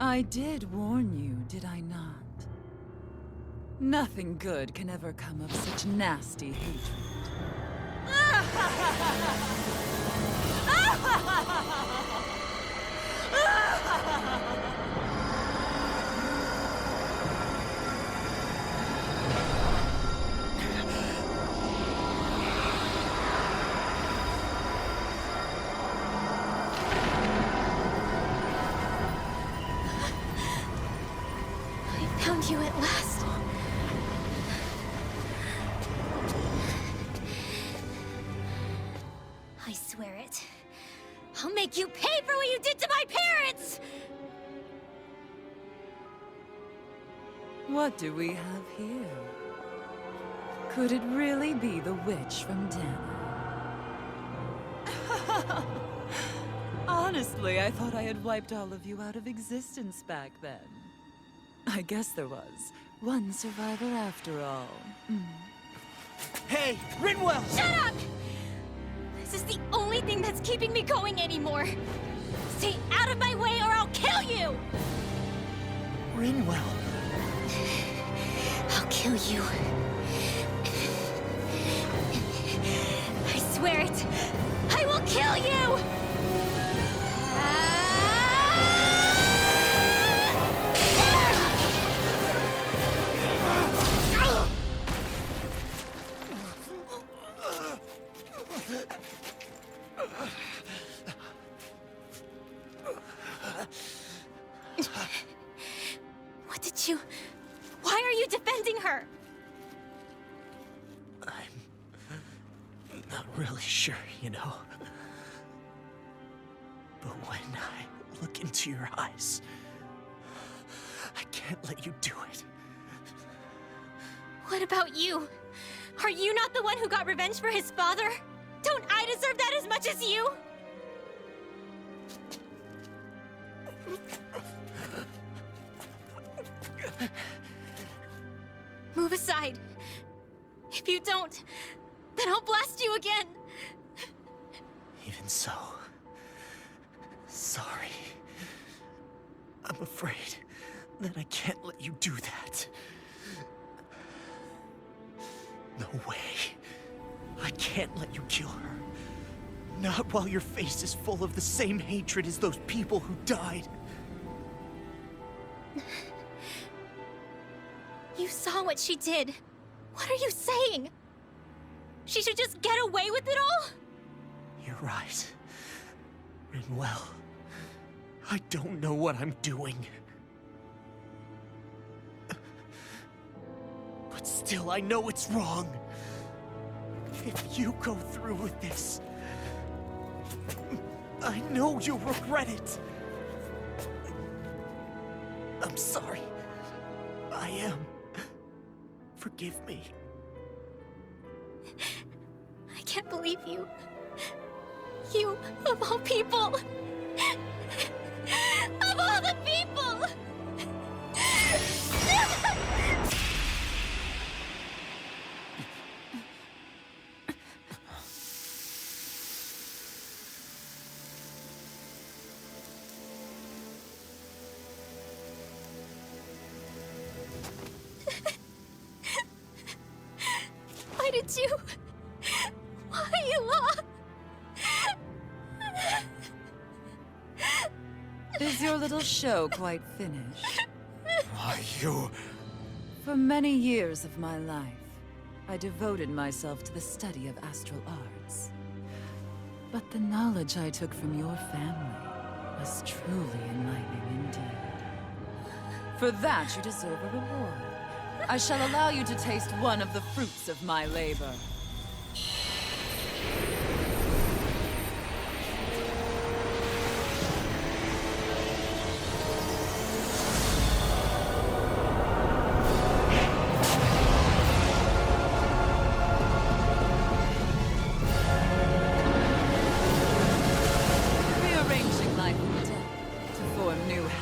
I did warn you, did I not? Nothing good can ever come of such nasty hatred. I found you at last. I swear it. I'll make you pay for what you did to my parents! What do we have here? Could it really be the witch from Dahna? Honestly, I thought I had wiped all of you out of existence back then. I guess there was one survivor after all. Hey, Rinwell! Shut up! This is the only thing that's keeping me going anymore. Stay out of my way or I'll kill you! Rinwell. I'll kill you. I swear it. I will kill you! What did you... Why are you defending her? I'm not really sure, you know. But when I look into your eyes, I can't let you do it. What about you? Are you not the one who got revenge for his father? Don't I deserve that as much as you? Move aside. If you don't, then I'll blast you again. Even so, sorry. I'm afraid that I can't let you do that. No way. I can't let you kill her. Not while your face is full of the same hatred as those people who died. You saw what she did. What are you saying? She should just get away with it all? You're right. Rinwell. I don't know what I'm doing. But still, I know it's wrong. If you go through with this, I know you'll regret it. I'm sorry. I am. Forgive me. I can't believe you. You, of all people. Of all the people! Why did you... Why, Ela? Is your little show quite finished? Why, you... For many years of my life, I devoted myself to the study of astral arts. But the knowledge I took from your family was truly enlightening indeed. For that, you deserve a reward. I shall allow you to taste one of the fruits of my labor. Rearranging life and death to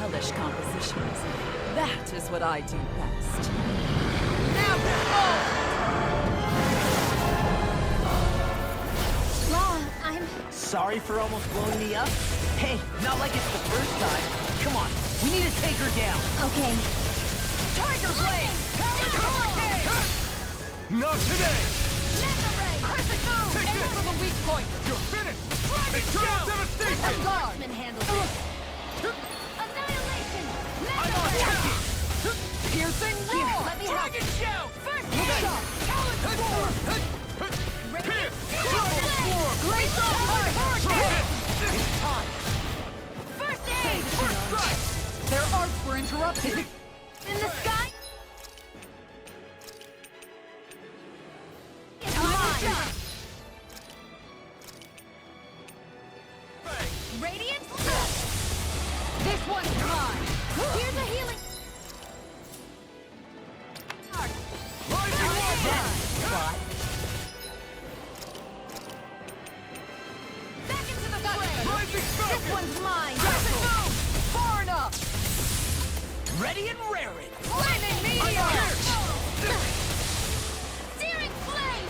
hellish compositions. That is what I do best. Now go! Law, I'm... Sorry for almost blowing me up? Hey, not like it's the first time. Come on, we need to take her down. Okay. Tiger Blade! Not today! Take this! the weak point! You're finished! Eternal devastation! Guardsman handles it. Annihilation! I'm on target! Piercing roar! Let me help. Dragon Shell! First Look aid! out! Talon Storm! Pierce! Triple Storm! Glacial Heart! It's time! First aid! First strike! Their arts were interrupted. In the sky? It's mine! Radiant? This one's mine! Here's a healing... Rising Water! Back into the fray! Rising Falcon! This one's mine! Castle! Far enough! Ready and raring! Flaming meteor! Searing flame!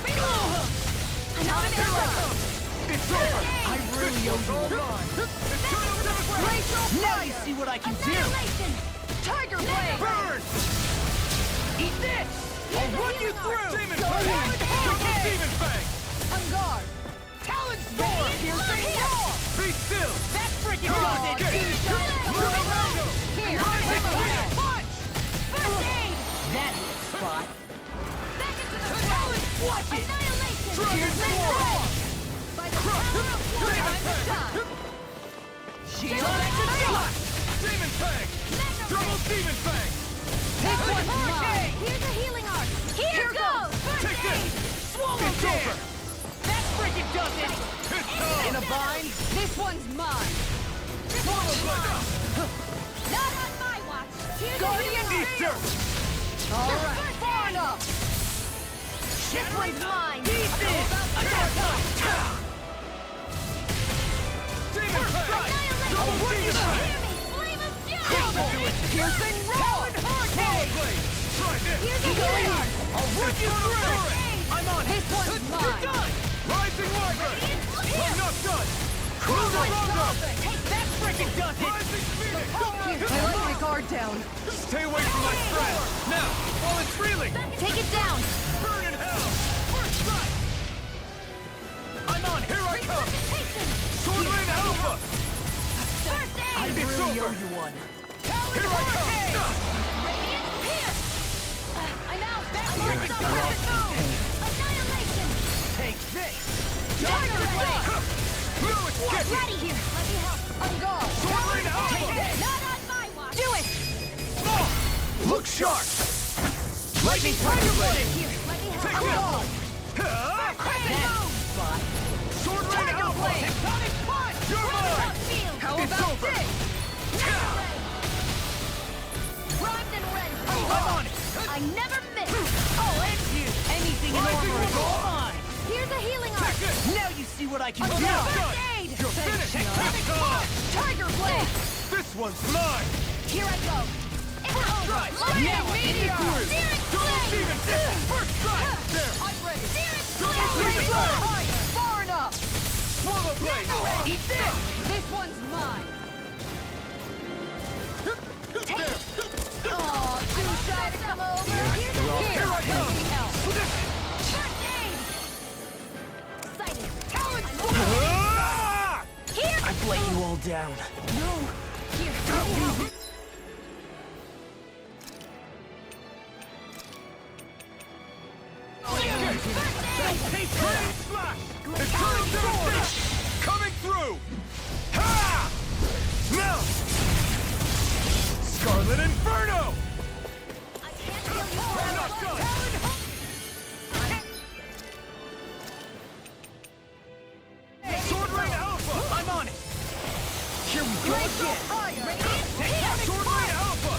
Another arrow! It's over! I really owe you one! Eternal devastation! Now you see what I can do! Annihilation! Tiger blade! Burn! Eat this! I'll run you through! Demon Fang! Triple Demon Fang! On guard! Talon Storm! Piercing roar! Be still! That's freaking Come on, awesome! get it! Murderado! Here! Rising Fang! Punch! First aid! That spot! Back into the fray! Watch it! Annihilation! Dragon Piercing Roar! roar! By the power of water, I'm the sun! Shield Shot! Demon Fang! Double Demon Fang! This one's mine! Here's a healing art! Here goes! First Take this! aid! Swallow it's over! That freaking does it! In a bind? This one's mine! This one's mine! Not on my watch! Here's Guardian a healing Eater! Alright, far enough! This one's mine! Eat this! Attack! Demon Fang! Double Demon Fang! Flame of fury! Piercing roar! Power Blade! Try this! Here's a healing art! I'll work you through! I'm on it! This one's You're mine! done! Rising Wyvern! I'm not done! Cruiser Rondo! Take that Freaking does it! Rising Phoenix! I let my guard down. Stay away from my friend! Now, while it's reeling! Take it down! Burn in hell! First strike! I'm on! Here I come! Sword Lane Alpha! First I aid! really owe you one! Here I come! Radiant pierce! I'm out! I'm You're on the a perfect move! Annihilation! Take this! Tiger blade! Lewis, get me! Ready here! Let me help! On guard! Sword Lane Alpha! Take this! Not on my watch! Do it! Look sharp! Lightning Tiger Tiger blade! Blade! Here! Let me help! Take On this! guard! Perfect move! Sword Lane Tiger Alpha! blade! Tectonic punch! You're mine! How It's about over! this? Primed and ready! I'm on it! I never miss! I'll end you! Anything in Rising armor is Roar! all mine! Here's a healing art! Take this! Now you see what I can do! First aid! You're finished! Tectonic punch! Tiger blade! This one's mine! Here I go! It's over! strike! Lightning Now I can meteor! get through! Searing Double flame! Demon Fang! First strike! There! I'm ready! Searing Double Demon flame! Fang! Far enough! Swallow Blade! Eat this! This one's mine! Take it! Aw, too shy to come over! Here I go! First aid! Excited! Talon Ah! Here! I've let you all down. No! Here, let me help! Coming through! Ha! Now! Scarlet Inferno! I can't feel you! We're not done! Sword Rain Alpha! I'm on it! Here we go again! Sword Rain Alpha!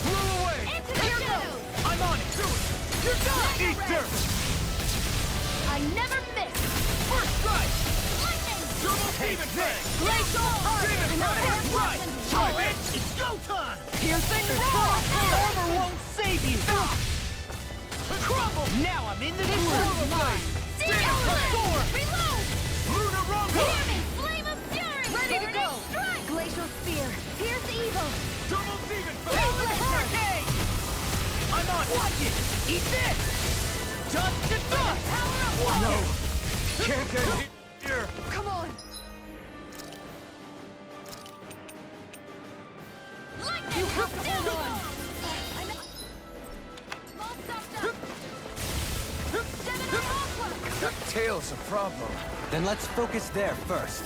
Blow away! Into the shadows! I'm on it! Do it! You're done! Eat dirt! I never miss! First strike! Lightning! Double Demon Fang! Glacial Heart! Demon Another Fang! one! Right! Try it! It's Armor won't save you! Crumble! Now I'm in the groove! Reload! Lunar Rumble! Hear me! Flame of Fury! Ready to Burning go! Strike! Glacial Spear! Here's evil! Double Demon Freeze Hurricane! I'm on! Watch it! Eat this! Dust to dust! Power up! No! Can't get here! Come on! Lightning! You have to hold on! All stopped up! Gemini Aqua! That tail's a problem. Then let's focus there first.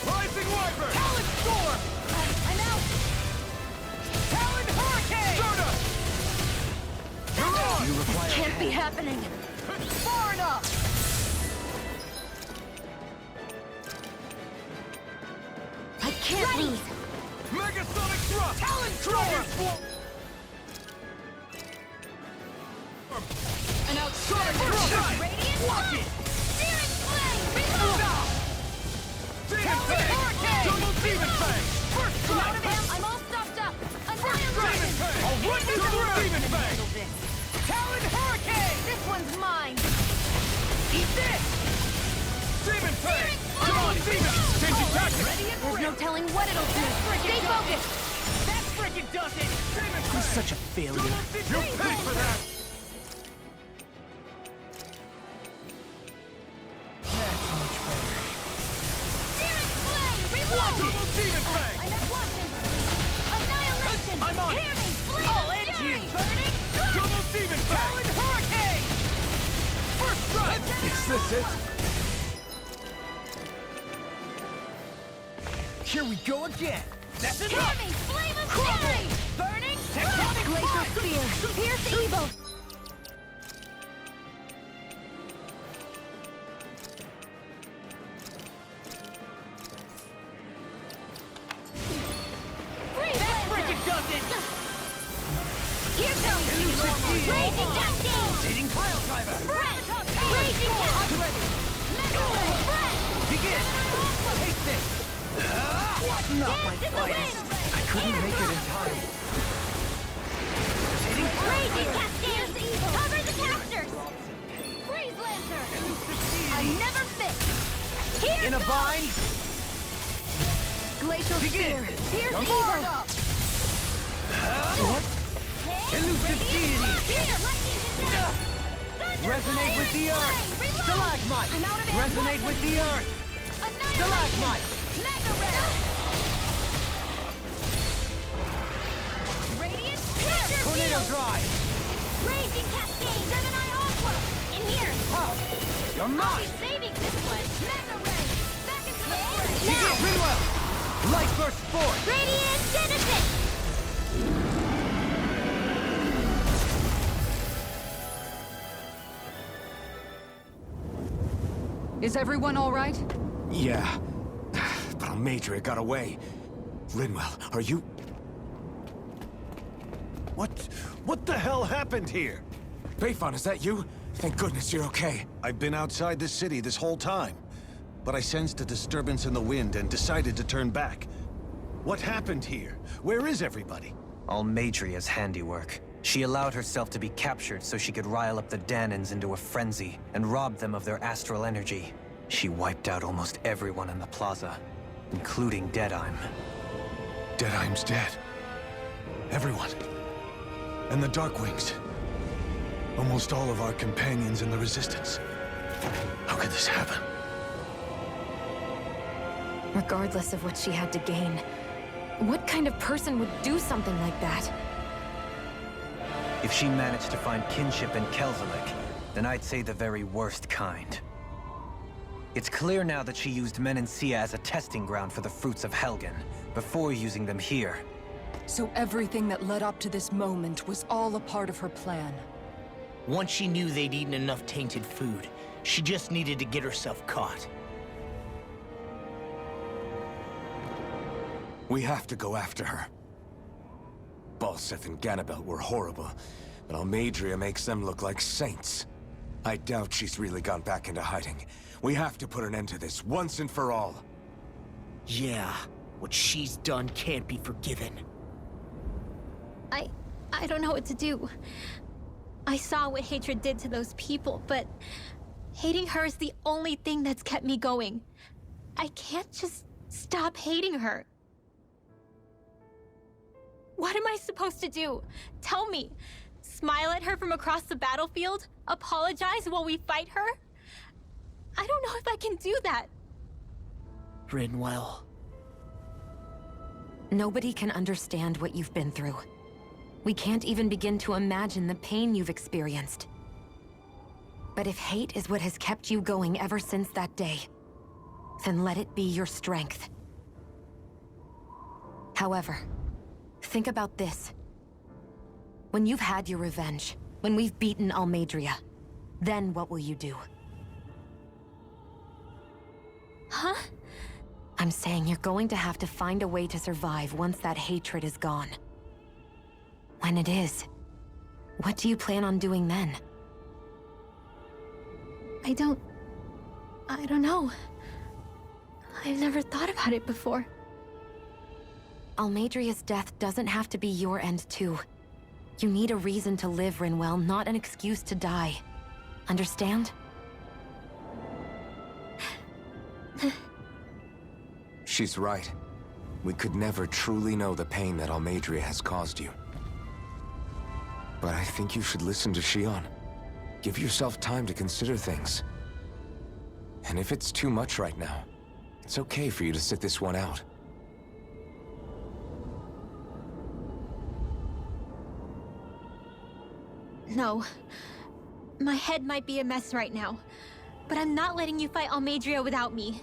Rising Wyvern! Talon Storm! I'm out! Talon Hurricane! Stardust! You're on! You require Can't be happening! Far enough! I can't lose! Megasonic Thrust! Talon Storm! An outside Strike! Radiant Watch Blast! it! Searing Flame! Reload! Demon Fang! Double Demon Fang! First I'm out strike! of ammo. I'm all stopped up! Demon Annihilation! Fang! I'll run you through! Demon Fang! Talon Hurricane! This one's mine! Eat this! Demon Fang! Come on, Demon! Changing tactics! There's no telling what it'll do! Stay focused! That frickin' does it! Demon Fang! Such a failure. You'll pay for that! Searing Flame! Reload! Double Demon Fang! I'm at Watson! Annihilation! I'm on it. Hear me! Flame I'll of end Fury! you. Burning Strike! Double Demon Fang! Talon Hurricane! First strike! Is this it? Here we go again! That's Hear enough! me! Flame of Fury! Burning Strike! Glacial Spear! Here's evil! Free That Lancer! frickin' does it! Here comes Raging Cascade! Hitting Pile Driver! Breath! Raging Cascade! Mega Ray! Breath! Begin! Take this! Not my Dance in the finest! wind! I couldn't make it in time. Hitting Raging Cascade! Cover the casters! Freeze Lancer! I never miss! Here In a goes! bind? Glacial Begin. Spear! Here's You're evil! fired up! What? Elusive deity! Here, lightning attack! Resonate with the earth! Stalagmite! I'm out of it. Resonate with the earth! Stalagmite! Mega Ray! Radiant Pressure Tornado Field! Drive! Raging Cascade! Gemini Aqua! In here! Huh. You're I'll mine! be saving this one! Mega Ray! Back into the fray! Begin! Rinwell! Light Burst Force! Radiant Genesis! Is everyone all right? Yeah. But Almadria got away. Linwell, are you... What the hell happened here? Bayfon, is that you? Thank goodness you're okay. I've been outside the city this whole time, but I sensed a disturbance in the wind and decided to turn back. What happened here? Where is everybody? Almadria's handiwork. She allowed herself to be captured so she could rile up the Dahnans into a frenzy and rob them of their astral energy. She wiped out almost everyone in the plaza, including Deadheim. Deadheim's dead. Everyone. And the Darkwings. Almost all of our companions in the Resistance. How could this happen? Regardless of what she had to gain, what kind of person would do something like that? If she managed to find kinship in Kelzelik, then I'd say the very worst kind. It's clear now that she used Menancia as a testing ground for the fruits of Helgen, before using them here. So everything that led up to this moment was all a part of her plan. Once she knew they'd eaten enough tainted food, she just needed to get herself caught. We have to go after her. Balseth and Ganabelt were horrible, but Almadria makes them look like saints. I doubt she's really gone back into hiding. We have to put an end to this, once and for all. Yeah, what she's done can't be forgiven. I don't know what to do. I saw what hatred did to those people, but hating her is the only thing that's kept me going. I can't just stop hating her. What am I supposed to do? Tell me. Smile at her from across the battlefield? Apologize while we fight her? I don't know if I can do that. Rinwell. Nobody can understand what you've been through. We can't even begin to imagine the pain you've experienced. But if hate is what has kept you going ever since that day, then let it be your strength. However, think about this. When you've had your revenge, when we've beaten Almeidrea, then what will you do? Huh? I'm saying you're going to have to find a way to survive once that hatred is gone. When it is, what do you plan on doing then? I don't know. I've never thought about it before. Almeidrea's death doesn't have to be your end too. You need a reason to live, Rinwell, not an excuse to die. Understand? She's right. We could never truly know the pain that Almeidrea has caused you. But I think you should listen to Xion. Give yourself time to consider things. And if it's too much right now, it's okay for you to sit this one out. No. My head might be a mess right now, but I'm not letting you fight Almeidrea without me.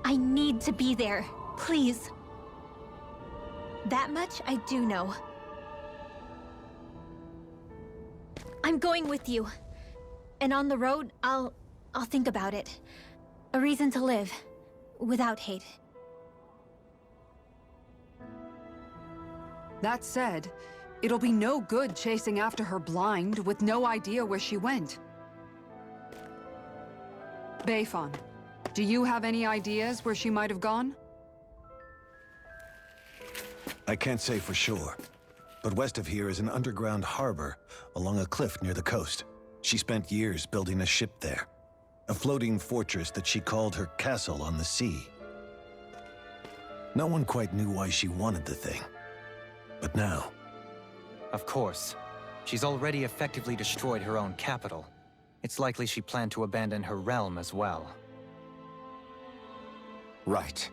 I need to be there, please. That much I do know. I'm going with you. And on the road, I'll think about it. A reason to live, without hate. That said, it'll be no good chasing after her blind with no idea where she went. Beifan, do you have any ideas where she might have gone? I can't say for sure, but west of here is an underground harbor along a cliff near the coast. She spent years building a ship there, a floating fortress that she called her castle on the sea. No one quite knew why she wanted the thing, but now... Of course. She's already effectively destroyed her own capital. It's likely she planned to abandon her realm as well. Right.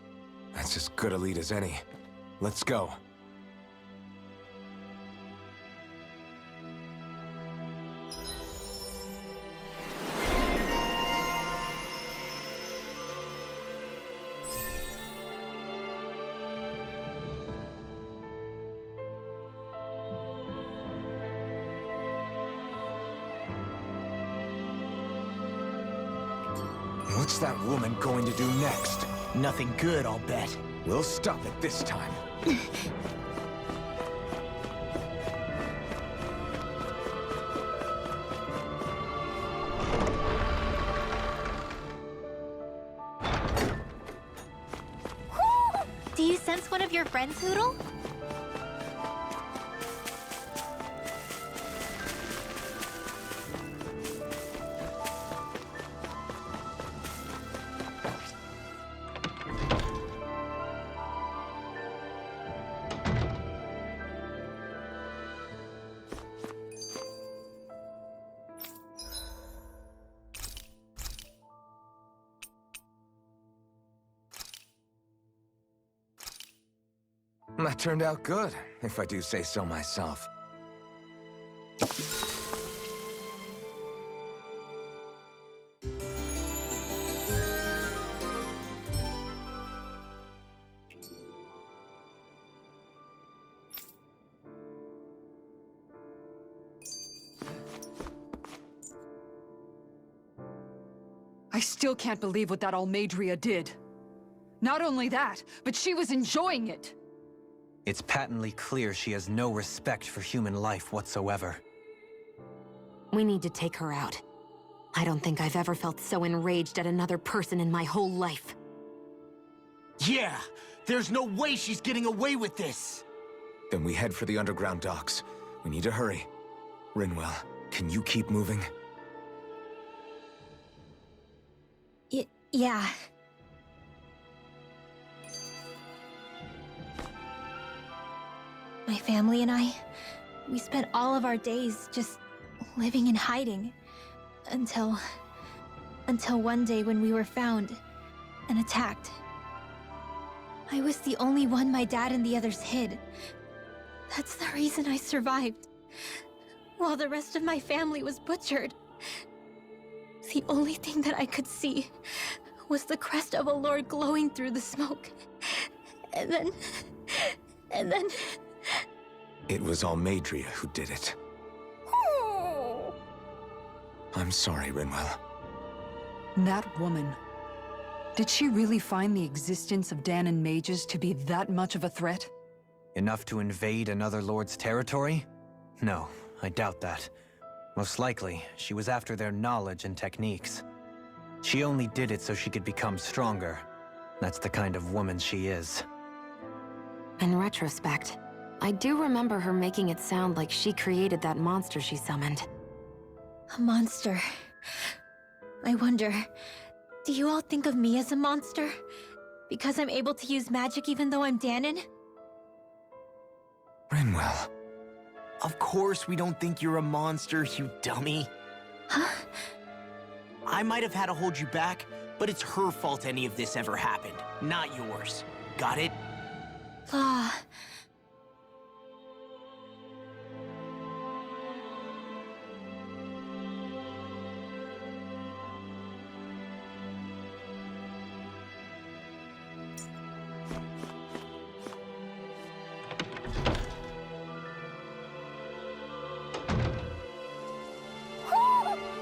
That's as good a lead as any. Let's go. What's that woman going to do next? Nothing good, I'll bet. We'll stop it this time. Do you sense one of your friends, Hoodle? That turned out good, if I do say so myself. I still can't believe what that Almeidrea did. Not only that, but she was enjoying it. It's patently clear she has no respect for human life whatsoever. We need to take her out. I don't think I've ever felt so enraged at another person in my whole life. Yeah! There's no way she's getting away with this! Then we head for the underground docks. We need to hurry. Rinwell, can you keep moving? Yeah. My family and I, we spent all of our days just living in hiding. Until one day when we were found and attacked. I was the only one my dad and the others hid. That's the reason I survived. While the rest of my family was butchered. The only thing that I could see was the crest of a lord glowing through the smoke. And then... It was Almadria who did it. I'm sorry, Rinwell. That woman. Did she really find the existence of Dahnan mages to be that much of a threat? Enough to invade another lord's territory? No, I doubt that. Most likely, she was after their knowledge and techniques. She only did it so she could become stronger. That's the kind of woman she is. In retrospect, I do remember her making it sound like she created that monster she summoned. A monster. I wonder, do you all think of me as a monster? Because I'm able to use magic even though I'm Dahnan? Rinwell. Of course we don't think you're a monster, you dummy. Huh? I might have had to hold you back, but it's her fault any of this ever happened, not yours. Got it? Ah.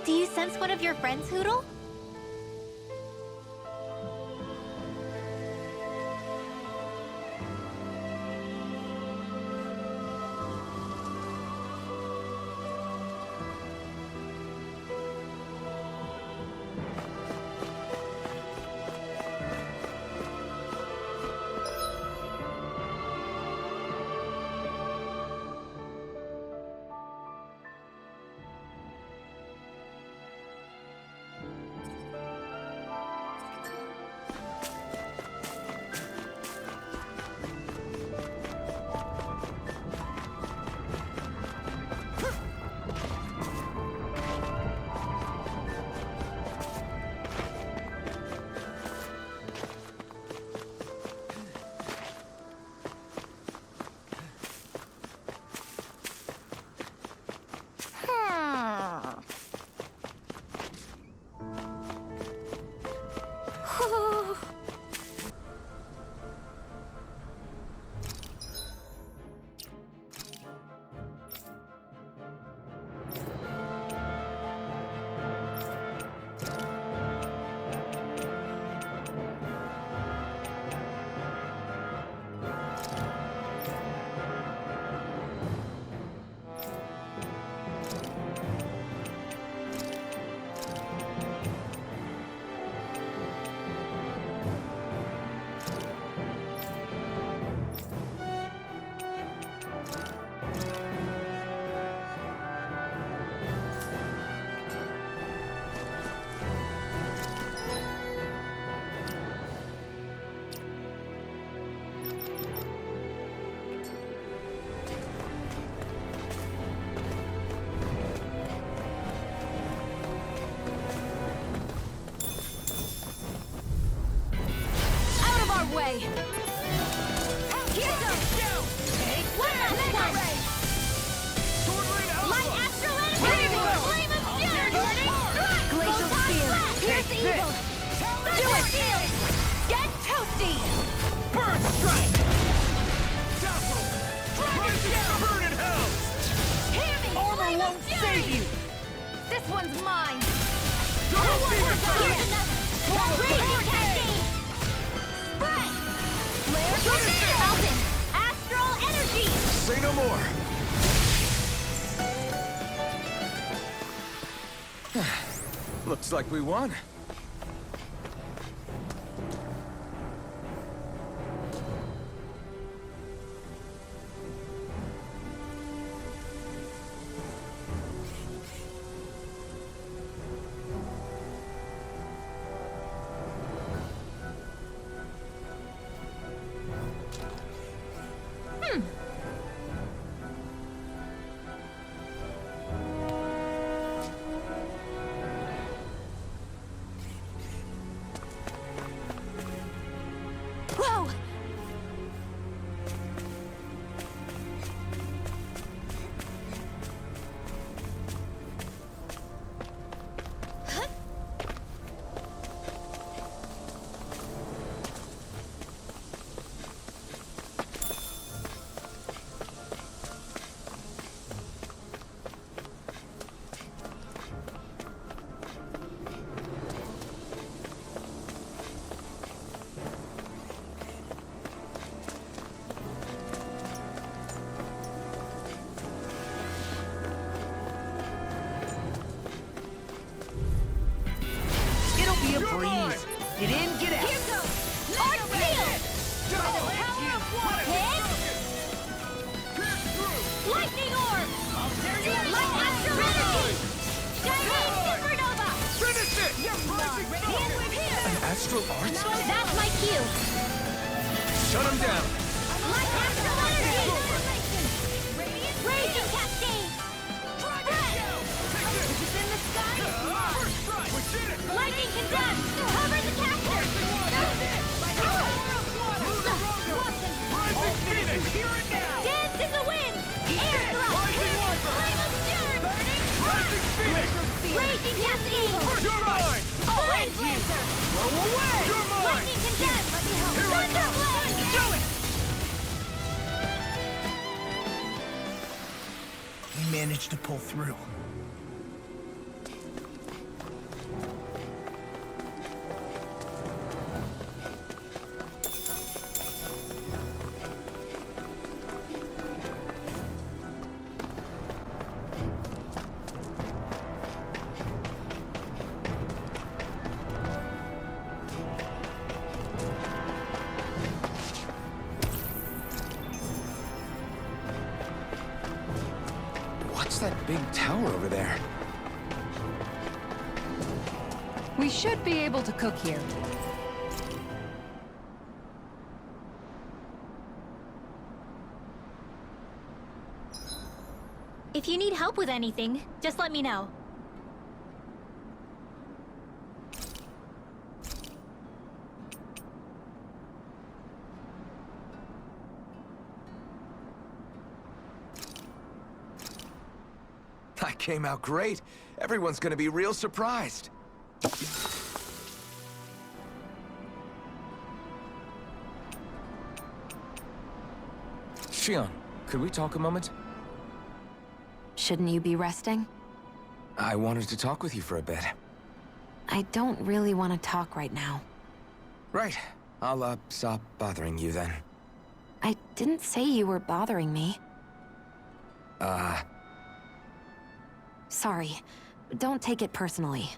Do you sense one of your friends, Hoodle? Way. Here goes! Take one mega ray! Light astral energy! Flame of fury! Glacial spear! Pierce evil! Do it! Get toasty! Burn strike! Dazzle! Dragon shell! Burn in hell! Hear me! Armor won't save you! This one's mine! Here's another! Radiant cascade! Spread! Flare tornado! Mountain! Astral energy! Say no more! Looks like we won. Whoa! It'll be a breeze. Get in, get out. Here goes! Arc field! By the power of water! Hit! Lightning orb! Light astral energy! Giant supernova! Finish it! Radiant with here! Astral arts? That's my cue! Shut him down! Light astral energy! Raging cascade! It's in the sky! Lightning condemned! Cover the caster! Dance in the wind! Air thrust! Primal stern! Raging cascade! Orange laser! Lightning condemned! Thunderblade! Do it! We managed to pull through. What's that big tower over there? We should be able to cook here. If you need help with anything, just let me know. I came out great. Everyone's gonna be real surprised. Shion, could we talk a moment? Shouldn't you be resting? I wanted to talk with you for a bit. I don't really want to talk right now. Right. I'll, stop bothering you then. I didn't say you were bothering me. Sorry. Don't take it personally.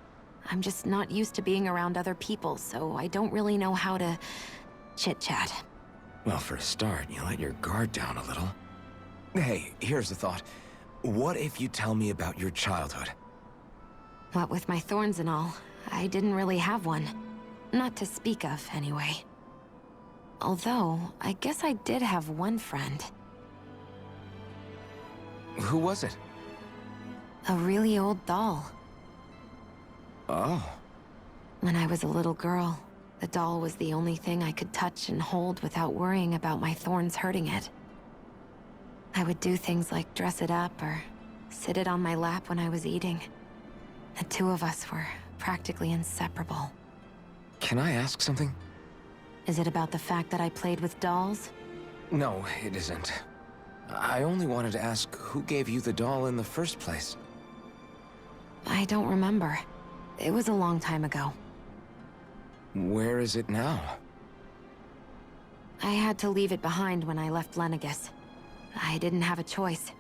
I'm just not used to being around other people, so I don't really know how to chit-chat. Well, for a start, you let your guard down a little. Hey, here's the thought. What if you tell me about your childhood? What with my thorns and all, I didn't really have one. Not to speak of, anyway. Although, I guess I did have one friend. Who was it? A really old doll. Oh. When I was a little girl, the doll was the only thing I could touch and hold without worrying about my thorns hurting it. I would do things like dress it up or sit it on my lap when I was eating. The two of us were practically inseparable. Can I ask something? Is it about the fact that I played with dolls? No, it isn't. I only wanted to ask who gave you the doll in the first place. I don't remember. It was a long time ago. Where is it now? I had to leave it behind when I left Lenegus. I didn't have a choice.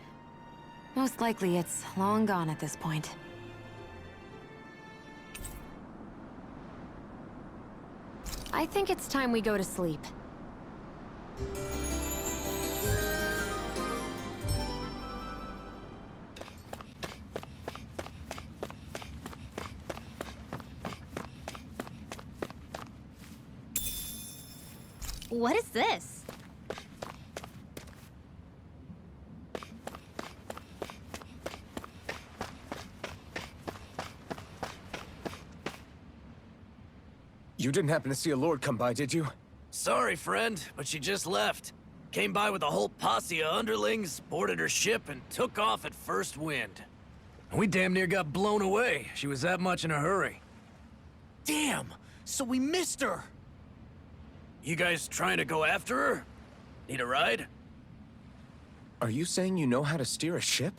Most likely it's long gone at this point. I think it's time we go to sleep. What is this? You didn't happen to see a lord come by, did you? Sorry, friend, but she just left. Came by with a whole posse of underlings, boarded her ship, and took off at first wind. We damn near got blown away. She was that much in a hurry. Damn! So we missed her! You guys trying to go after her? Need a ride? Are you saying you know how to steer a ship?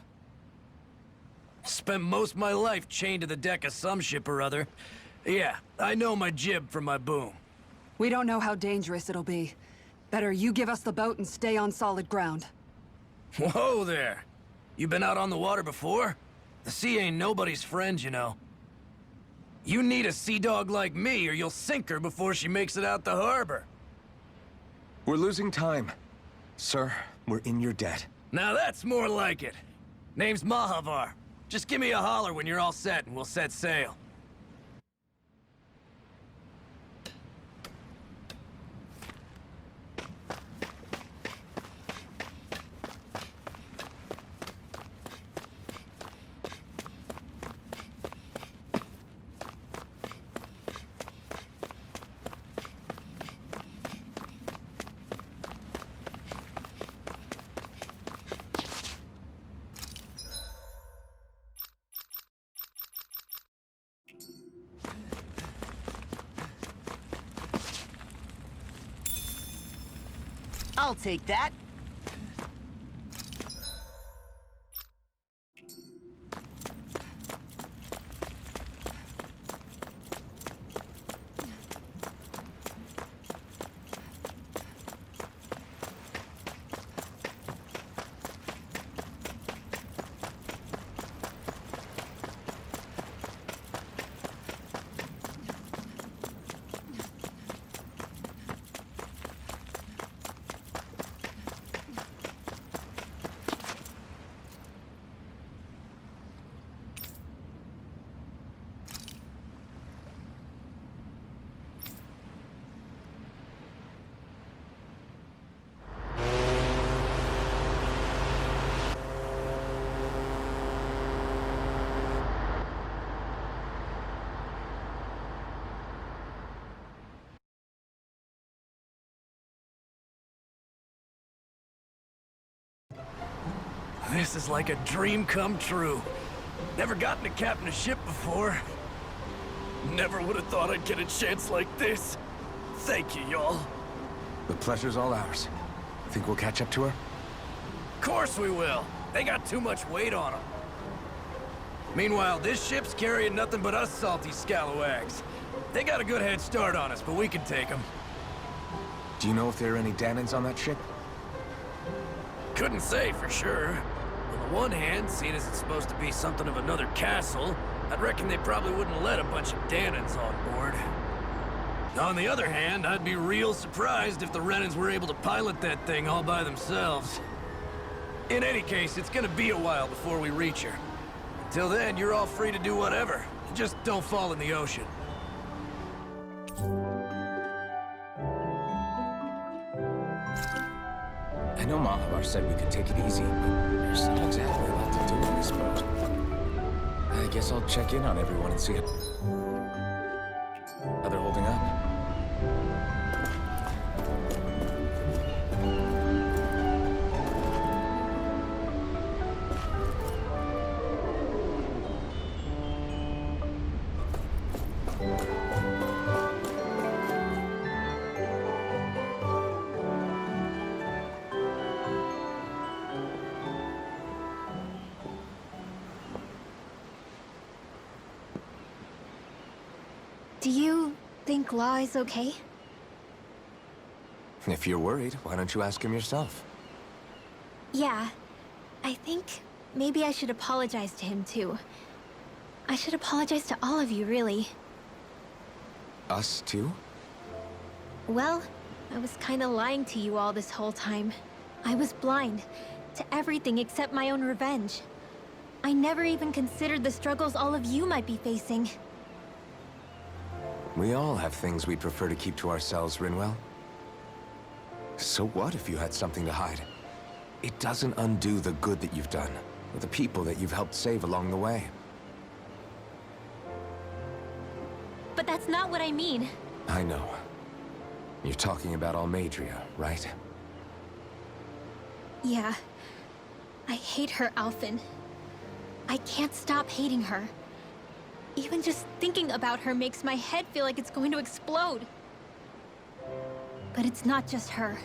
Spent most of my life chained to the deck of some ship or other. Yeah, I know my jib from my boom. We don't know how dangerous it'll be. Better you give us the boat and stay on solid ground. Whoa there! You been out on the water before? The sea ain't nobody's friend, you know. You need a sea dog like me, or you'll sink her before she makes it out the harbor. We're losing time. Sir, we're in your debt. Now that's more like it. Name's Mahavar. Just give me a holler when you're all set and we'll set sail. I'll take that. This is like a dream come true. Never gotten to captain a ship before. Never would have thought I'd get a chance like this. Thank you, y'all. The pleasure's all ours. Think we'll catch up to her? Course we will. They got too much weight on them. Meanwhile, this ship's carrying nothing but us salty scalawags. They got a good head start on us, but we can take them. Do you know if there are any Dahnans on that ship? Couldn't say for sure. On the one hand, seeing as it's supposed to be something of another castle, I'd reckon they probably wouldn't let a bunch of Dahnans on board. On the other hand, I'd be real surprised if the Renans were able to pilot that thing all by themselves. In any case, it's gonna be a while before we reach her. Until then, you're all free to do whatever. Just don't fall in the ocean. I know Mahavar said we could take it easy, but there's not exactly a lot to do on this boat. I guess I'll check in on everyone and see how they're holding up. Do you think Law is okay? If you're worried, why don't you ask him yourself? Yeah. I think maybe I should apologize to him too. I should apologize to all of you, really. Us too? Well, I was kinda lying to you all this whole time. I was blind to everything except my own revenge. I never even considered the struggles all of you might be facing. We all have things we'd prefer to keep to ourselves, Rinwell. So what if you had something to hide? It doesn't undo the good that you've done, or the people that you've helped save along the way. But that's not what I mean. I know. You're talking about Almadria, right? Yeah. I hate her, Alphen. I can't stop hating her. Even just thinking about her makes my head feel like it's going to explode. But it's not just her.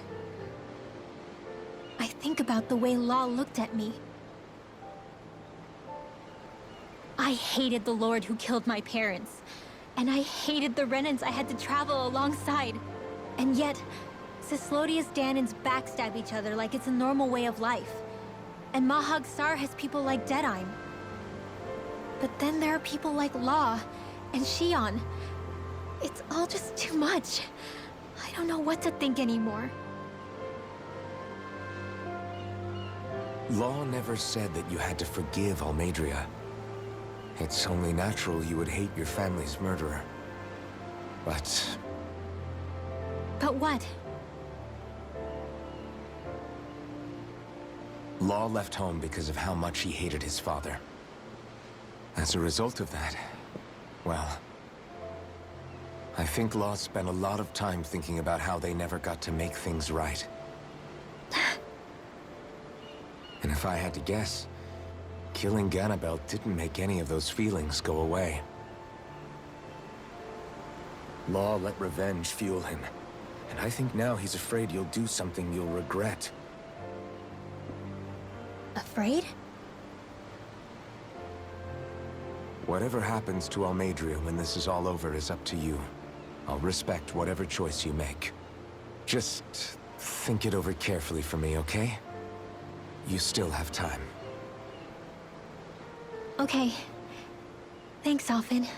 I think about the way Law looked at me. I hated the Lord who killed my parents. And I hated the Renans I had to travel alongside. And yet, Cislodius Danans backstab each other like it's a normal way of life. And Mahag Sar has people like Deadime. But then there are people like Law and Shion. It's all just too much. I don't know what to think anymore. Law never said that you had to forgive Almadria. It's only natural you would hate your family's murderer. But But what? Law left home because of how much he hated his father. As a result of that, well, I think Law spent a lot of time thinking about how they never got to make things right. And if I had to guess, killing Ganabel didn't make any of those feelings go away. Law let revenge fuel him, and I think now he's afraid you'll do something you'll regret. Afraid? Whatever happens to Almadria when this is all over is up to you. I'll respect whatever choice you make. Just think it over carefully for me, okay? You still have time. Okay. Thanks, Alphen.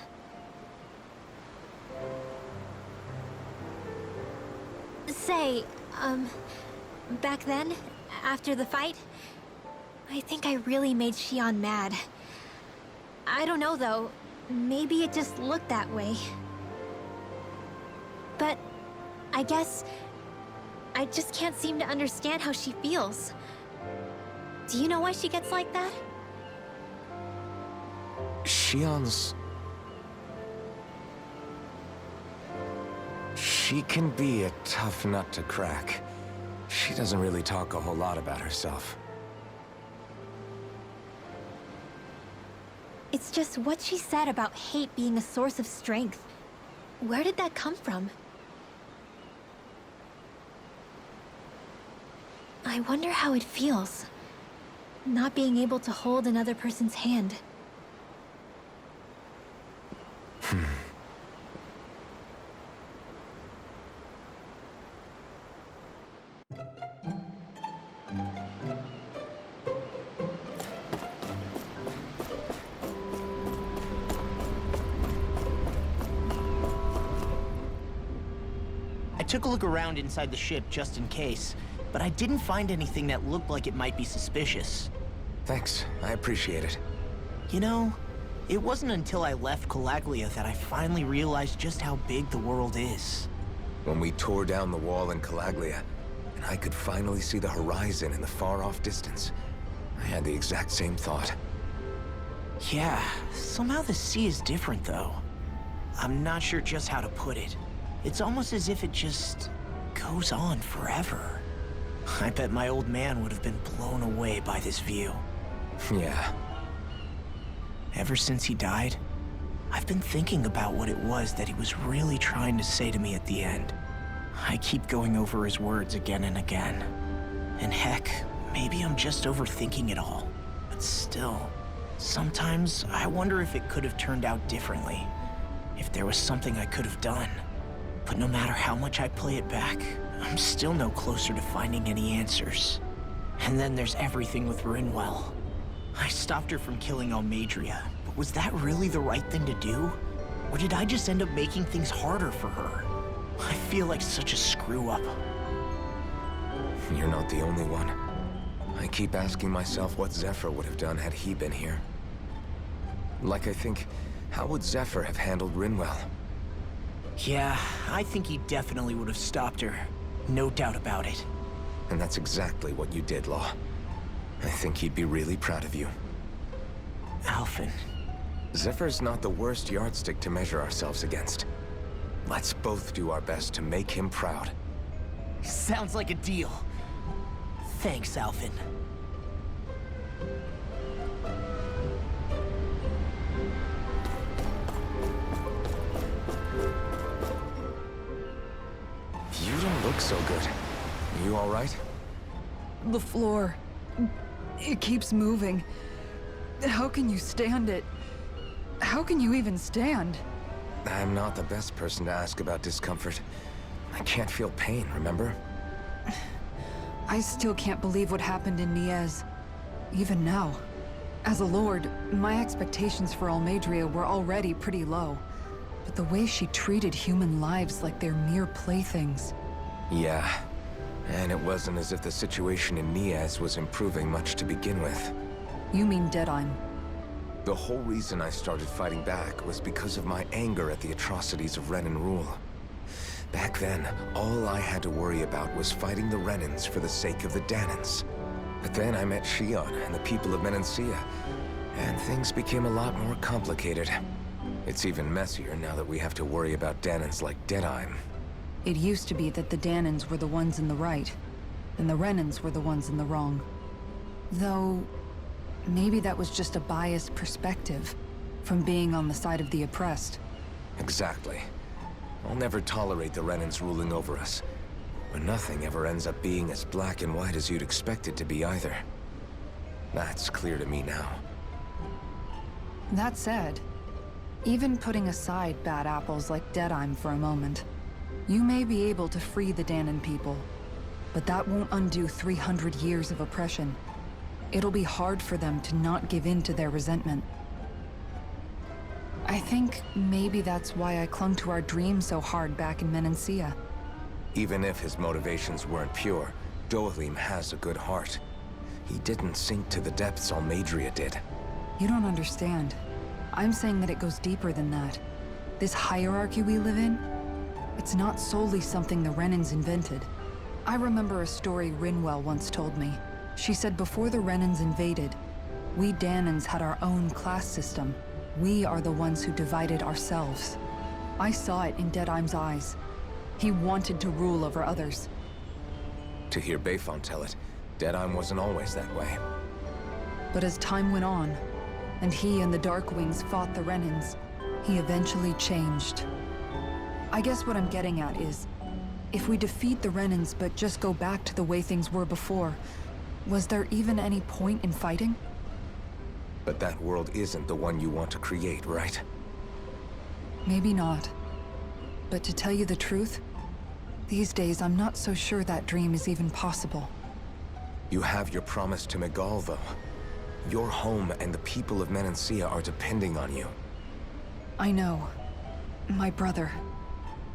Say, back then, after the fight, I think I really made Shion mad. I don't know, though. Maybe it just looked that way. But I guess I just can't seem to understand how she feels. Do you know why she gets like that? Shion's... She can be a tough nut to crack. She doesn't really talk a whole lot about herself. It's just what she said about hate being a source of strength. Where did that come from? I wonder how it feels, not being able to hold another person's hand. I took a look around inside the ship just in case, but I didn't find anything that looked like it might be suspicious. Thanks, I appreciate it. You know, it wasn't until I left Calaglia that I finally realized just how big the world is. When we tore down the wall in Calaglia, and I could finally see the horizon in the far-off distance, I had the exact same thought. Yeah, somehow the sea is different though. I'm not sure just how to put it. It's almost as if it just goes on forever. I bet my old man would have been blown away by this view. Yeah. Ever since he died, I've been thinking about what it was that he was really trying to say to me at the end. I keep going over his words again and again. And heck, maybe I'm just overthinking it all. But still, sometimes I wonder if it could have turned out differently. If there was something I could have done. But no matter how much I play it back, I'm still no closer to finding any answers. And then there's everything with Rinwell. I stopped her from killing Almadria, but was that really the right thing to do? Or did I just end up making things harder for her? I feel like such a screw-up. You're not the only one. I keep asking myself what Zephyr would have done had he been here. Like, I think, how would Zephyr have handled Rinwell? Yeah, I think he definitely would have stopped her. No doubt about it. And that's exactly what you did, Law. I think he'd be really proud of you. Alphen. Zephyr's not the worst yardstick to measure ourselves against. Let's both do our best to make him proud. Sounds like a deal. Thanks, Alphen. You don't look so good. You all right? The floor. It keeps moving. How can you stand it? How can you even stand? I'm not the best person to ask about discomfort. I can't feel pain, remember? I still can't believe what happened in Niez. Even now. As a lord, my expectations for Almeidrea were already pretty low. But the way she treated human lives like they're mere playthings. Yeah. And it wasn't as if the situation in Niez was improving much to begin with. You mean Deadheim? The whole reason I started fighting back was because of my anger at the atrocities of Renan rule. Back then, all I had to worry about was fighting the Renans for the sake of the Dahnans. But then I met Shion and the people of Menancia, and things became a lot more complicated. It's even messier now that we have to worry about Dahnans like Deadheim. It used to be that the Dahnans were the ones in the right, and the Renans were the ones in the wrong. Though, maybe that was just a biased perspective from being on the side of the oppressed. Exactly. I'll never tolerate the Renans ruling over us. But nothing ever ends up being as black and white as you'd expect it to be either. That's clear to me now. That said, even putting aside bad apples like Deadheim for a moment, you may be able to free the Dahnan people, but that won't undo 300 years of oppression. It'll be hard for them to not give in to their resentment. I think maybe that's why I clung to our dream so hard back in Menancia. Even if his motivations weren't pure, Dohalim has a good heart. He didn't sink to the depths Almeidrea did. You don't understand. I'm saying that it goes deeper than that. This hierarchy we live in, it's not solely something the Renans invented. I remember a story Rinwell once told me. She said before the Renans invaded, we Dahnans had our own class system. We are the ones who divided ourselves. I saw it in Deadheim's eyes. He wanted to rule over others. To hear Bayfont tell it, Deadheim wasn't always that way. But as time went on, and he and the Darkwings fought the Renans, he eventually changed. I guess what I'm getting at is, if we defeat the Renans but just go back to the way things were before, was there even any point in fighting? But that world isn't the one you want to create, right? Maybe not. But to tell you the truth, these days I'm not so sure that dream is even possible. You have your promise to Megal, though. Your home and the people of Menancia are depending on you. I know. My brother.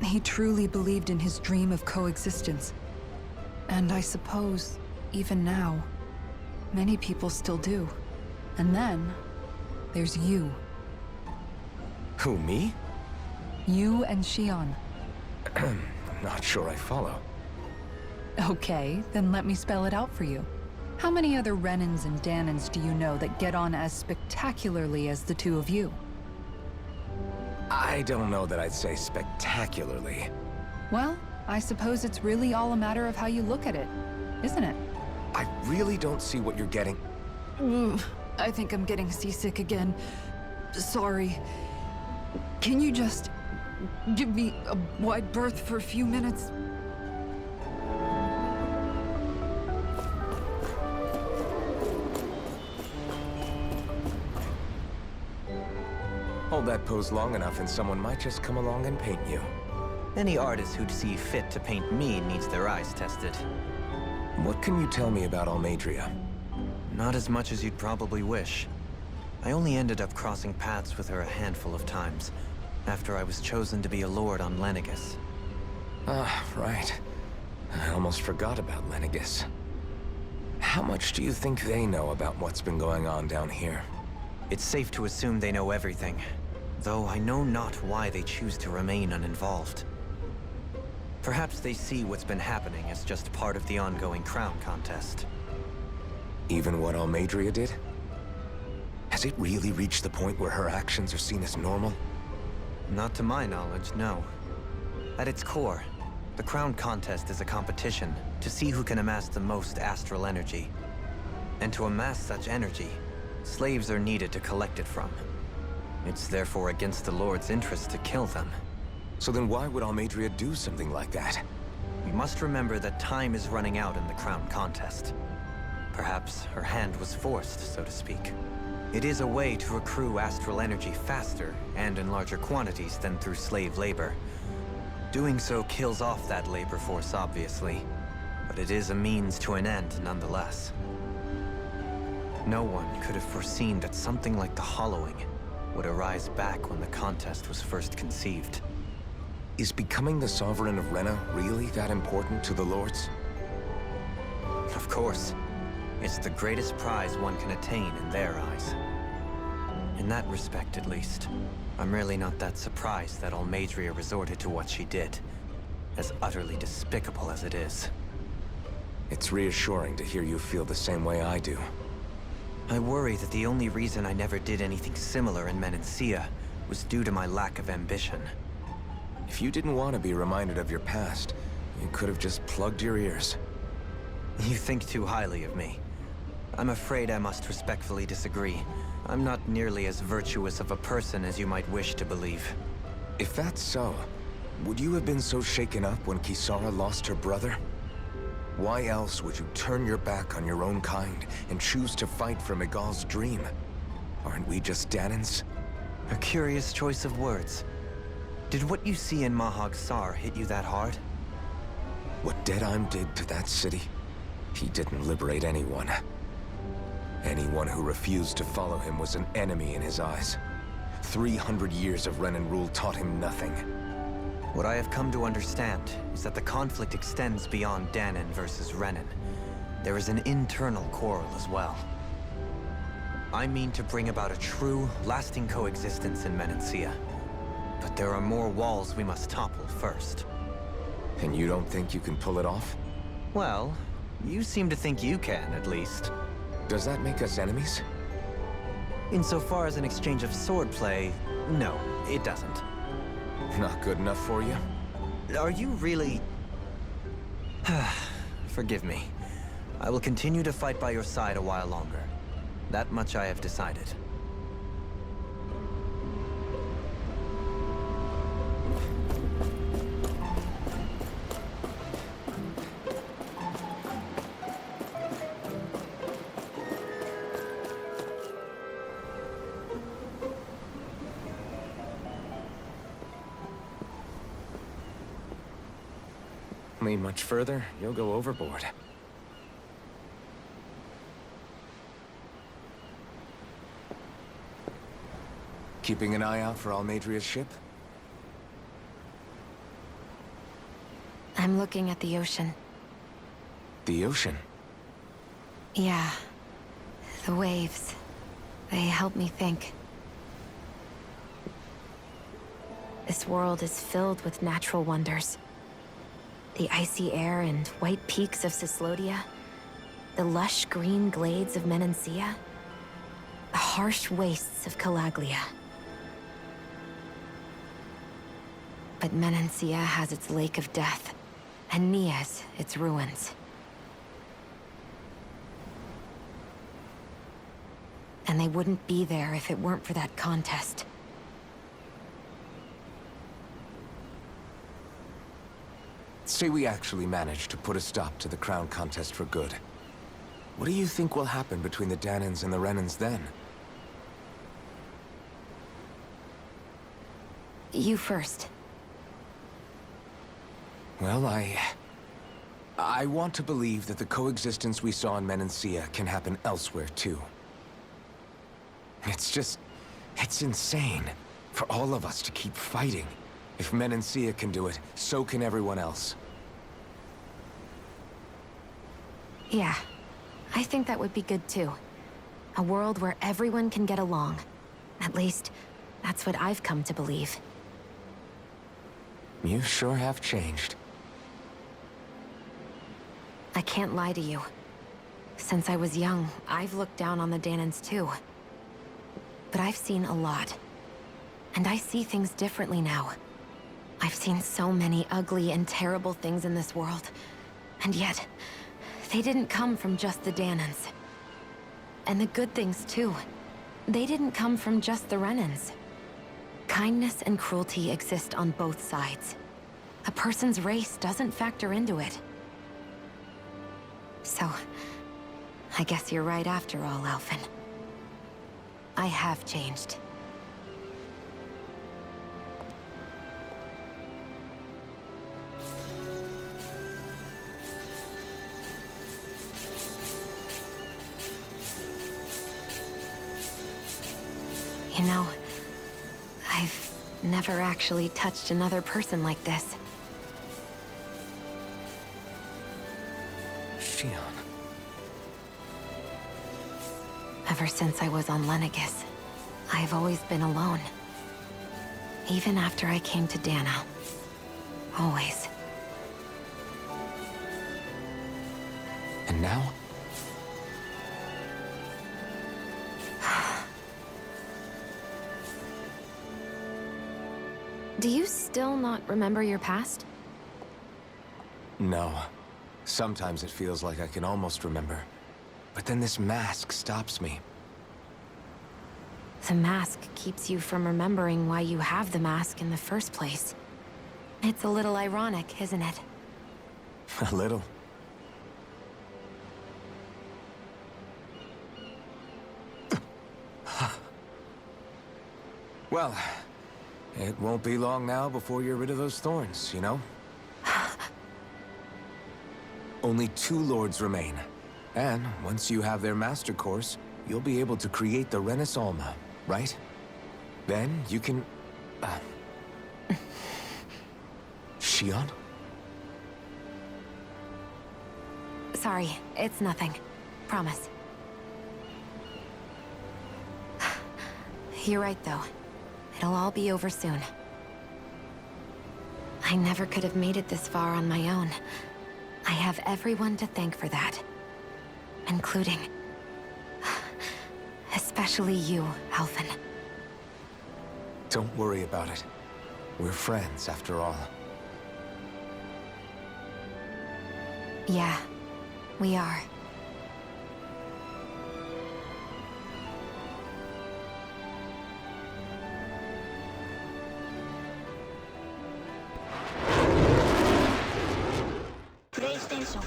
He truly believed in his dream of coexistence. And I suppose, even now, many people still do. And then, there's you. Who, me? You and Shion. I'm not sure I follow. Okay, then let me spell it out for you. How many other Renans and Dahnans do you know that get on as spectacularly as the two of you? I don't know that I'd say spectacularly. Well, I suppose it's really all a matter of how you look at it, isn't it? I really don't see what you're getting. I think I'm getting seasick again. Sorry. Can you just give me a wide berth for a few minutes? Hold that pose long enough and someone might just come along and paint you. Any artist who'd see fit to paint me needs their eyes tested. What can you tell me about Almeidrea? Not as much as you'd probably wish. I only ended up crossing paths with her a handful of times, after I was chosen to be a lord on Lenegis. Ah, right. I almost forgot about Lenegis. How much do you think they know about what's been going on down here? It's safe to assume they know everything, though I know not why they choose to remain uninvolved. Perhaps they see what's been happening as just part of the ongoing crown contest. Even what Almadria did? Has it really reached the point where her actions are seen as normal? Not to my knowledge, no. At its core, the crown contest is a competition to see who can amass the most astral energy. And to amass such energy, slaves are needed to collect it from. It's therefore against the Lord's interest to kill them. So then why would Almadria do something like that? We must remember that time is running out in the crown contest. Perhaps her hand was forced, so to speak. It is a way to accrue astral energy faster and in larger quantities than through slave labor. Doing so kills off that labor force, obviously, but it is a means to an end nonetheless. No one could have foreseen that something like the Hollowing would arise back when the contest was first conceived. Is becoming the Sovereign of Rena really that important to the Lords? Of course. It's the greatest prize one can attain in their eyes. In that respect, at least, I'm really not that surprised that Almadria resorted to what she did, as utterly despicable as it is. It's reassuring to hear you feel the same way I do. I worry that the only reason I never did anything similar in Menancia was due to my lack of ambition. If you didn't want to be reminded of your past, you could have just plugged your ears. You think too highly of me. I'm afraid I must respectfully disagree. I'm not nearly as virtuous of a person as you might wish to believe. If that's so, would you have been so shaken up when Kisara lost her brother? Why else would you turn your back on your own kind and choose to fight for Miguel's dream? Aren't we just Dahnans? A curious choice of words. Did what you see in Mahag Sar hit you that hard? What Deadheim did to that city, he didn't liberate anyone. Anyone who refused to follow him was an enemy in his eyes. 300 years of Renan rule taught him nothing. What I have come to understand is that the conflict extends beyond Dahna versus Renan. There is an internal quarrel as well. I mean to bring about a true, lasting coexistence in Menancia. But there are more walls we must topple first. And you don't think you can pull it off? Well, you seem to think you can, at least. Does that make us enemies? Insofar as an exchange of swordplay, no, it doesn't. Not good enough for you? Are you really... Forgive me. I will continue to fight by your side a while longer. That much I have decided. Lean much further, you'll go overboard. Keeping an eye out for Almadria's ship? I'm looking at the ocean. The ocean? Yeah. The waves. They help me think. This world is filled with natural wonders. The icy air and white peaks of Cislodia. The lush green glades of Menancia. The harsh wastes of Calaglia. But Menancia has its Lake of Death, and Nias its ruins. And they wouldn't be there if it weren't for that contest. Say we actually manage to put a stop to the crown contest for good. What do you think will happen between the Dahnans and the Renans then? You first. Well, I want to believe that the coexistence we saw in Menancia can happen elsewhere, too. It's insane for all of us to keep fighting. If Menancia can do it, so can everyone else. Yeah, I think that would be good too. A world where everyone can get along. At least, that's what I've come to believe. You sure have changed. I can't lie to you. Since I was young, I've looked down on the Dahnans too. But I've seen a lot. And I see things differently now. I've seen so many ugly and terrible things in this world. And yet, they didn't come from just the Dahnans. And the good things too. They didn't come from just the Renans. Kindness and cruelty exist on both sides. A person's race doesn't factor into it. So, I guess you're right after all, Alphen. I have changed. You know, I've never actually touched another person like this. Shion. Ever since I was on Lenegis, I've always been alone. Even after I came to Dahna. Always. And now? Do you still not remember your past? No. Sometimes it feels like I can almost remember. But then this mask stops me. The mask keeps you from remembering why you have the mask in the first place. It's a little ironic, isn't it? A little. Well, it won't be long now before you're rid of those thorns, you know? Only 2 lords remain. And once you have their master course, you'll be able to create the Renis Alma, right? Then you can... Shion? Sorry, it's nothing. Promise. You're right, though. It'll all be over soon. I never could have made it this far on my own. I have everyone to thank for that. Including... especially you, Alphen. Don't worry about it. We're friends, after all. Yeah, we are. PlayStation